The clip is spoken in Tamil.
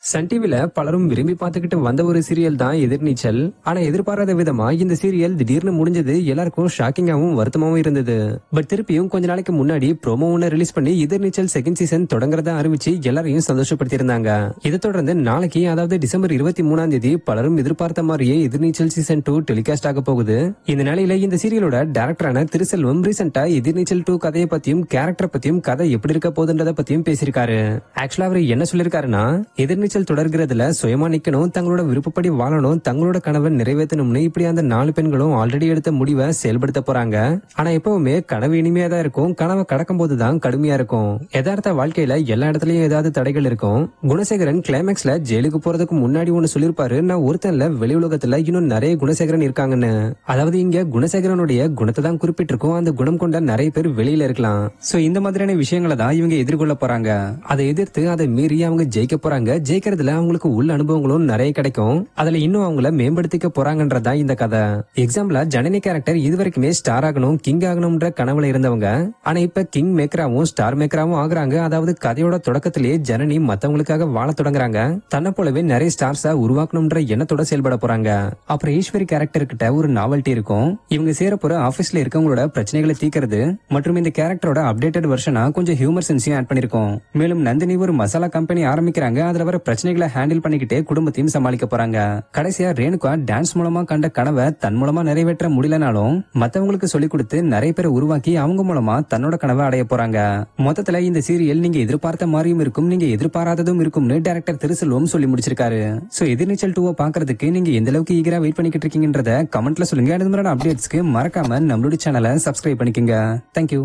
சன் டிவில பலரும் விரும்பி பார்த்துக்கிட்டு வந்த ஒரு சீரியல் தான் எதிர்நீச்சல். ஆனா எதிர்பாராத விதமா இந்த சீரியல் திடீர்னு முடிஞ்சது எல்லாருக்கும் ஷாக்கிங்காவும் வருத்தமாவும் இருந்தது. பட் திருப்பியும் கொஞ்ச நாளைக்கு முன்னாடி ப்ரோமோ ஒன்னு ரிலீஸ் பண்ணி எதிர்நீச்சல் செகண்ட் சீசன் தொடங்குறதா அறிவிச்சு எல்லாரையும் சந்தோஷப்படுத்தி இருந்தாங்க. இதை தொடர்ந்து நாளைக்கு, அதாவது டிசம்பர் 23ஆம் தேதி பலரும் எதிர்பார்த்த மாதிரியே எதிர்நீச்சல் சீசன் 2 டெலிகாஸ்ட் ஆக போகுது. இந்த நிலையில இந்த சீரியலோட டைரக்டரான திருசெல்வம் ரீசெண்டா எதிர்நீச்சல் 2 கதையை பத்தியும் கேரக்டர் பத்தியும் கதை எப்படி இருக்க போகுதுன்றத பத்தியும் பேசியிருக்காரு. ஆக்சுவலா அவர் என்ன சொல்லிருக்காருன்னா, எதிர்நீச்சல் தொடர்கிறதுல சுயமா நிக்கணும், தங்களோட விருப்பப்படி வாழணும், தங்களோட கனவை நிறைவேற்றணும்னு இப்படி அந்த 4 பெண்களும் ஆல்ரெடி எடுத்த முடிவை செயல்படுத்த போறாங்க. ஆனா எப்பவுமே கனவு இனிமையா தான் இருக்கும், கனவை கடக்கும் போதுதான் கடுமையா இருக்கும். யதார்த்த வாழ்க்கையில எல்லா இடத்துலயும் ஏதாவது தடைகள் இருக்கும். குணசேகரன் கிளைமேக்ஸ்ல ஜெயிலுக்கு போறதுக்கு முன்னாடி ஒன்னு சொல்லிருப்பாரு, நான் ஒருத்தன்ல வெளி உலகத்துல இன்னும் நிறைய குணசேகரன் இருக்காங்கன்னு. அதாவது இங்க குணசேகரனுடைய குணத்தை தான் குறிப்பிட்டிருக்கும், அந்த குணம் கொண்ட நிறைய பேர் வெளியில இருக்கலாம். சோ இந்த மாதிரியான விஷயங்களை தான் இவங்க எதிர்கொள்ள போறாங்க. அதை எதிர்த்து அதை மீறி அவங்க ஜெயிக்க போறாங்க. ஜெயிக்கிறதுல அவங்களுக்கு உள்ள அனுபவங்களும் நிறைய கிடைக்கும். அதுல இன்னும் அவங்கள மேம்படுத்திக்க போறாங்கன்றதா இந்த கதை. எக்ஸாம்பிளா ஜனனி கேரக்டர் இதுவரைக்குமே ஸ்டார் ஆகணும், கிங் ஆகணும்ன்ற கனவுல இருந்தவங்க ஆனா இப்ப கிங் மேக்கராவும் ஸ்டார் மேக்கராவும் ஆகுறாங்க. அதாவது கதையோட தொடக்கத்திலேயே ஜனனி மத்தவங்களுக்காக வாழ தொடங்குறாங்க. தன்னை போலவே நிறைய ஸ்டார்ஸா உருவாக்கணும்ன்ற எண்ணத்தோட செயல்பட போறாங்க. அப்புறம் ஈஸ்வரி கேரக்டர் கிட்ட ஒரு நாவல்ட்டி இருக்கும். இவங்க சேர போற ஆபீஸ்ல இருக்கவங்களோட பிரச்சனைகளை தீக்கிறது மற்றும் இந்த கேரக்டரோட அப்டேட்டட் வெர்ஷனா கொஞ்சம் ஹியூமர் சென்ஸையும் ஆட் பண்ணிருக்கோம். மேலும் நந்தினி ஒரு மசாலா கம்பெனி ஆரம்பிக்கிறாங்க. அதுல வர பிரச்சனைகளை ஹேண்டில் பண்ணிக்கிட்டே குடும்பத்தையும் சமாளிக்க போறாங்க. கடைசியா ரேணுகா டான்ஸ் மூலமா கண்ட கனவை தன் மூலமா நிறைவேற்ற முடியலனாலும் மத்தவங்களுக்கு சொல்லிக் கொடுத்து நிறைய பேரை உருவாக்கி அவங்க மூலமா தன்னோட கனவை அடைய போறாங்க. மொத்தத்துல இந்த சீரியல் நீங்க எதிர்பார்த்த மாதிரியும் இருக்கும், நீங்க எதிர்பாராததும் இருக்கும்னு டைரக்டர் திருசெல்வம் சொல்லி முடிச்சிருக்காரு. சோ எதிர்நீச்சல் 2 பாக்குறதுக்கு நீங்க எந்த அளவுக்கு ஈகரா வெயிட் பண்ணிக்கிட்டு இருக்கீங்கன்றத கமெண்ட்ல சொல்லுங்க. அது மாதிரியான அப்டேட்ஸ்க்கு மறக்காம நம்மளுடைய சேனலை சப்ஸ்கிரைப் பண்ணிக்கோங்க. தேங்க்யூ.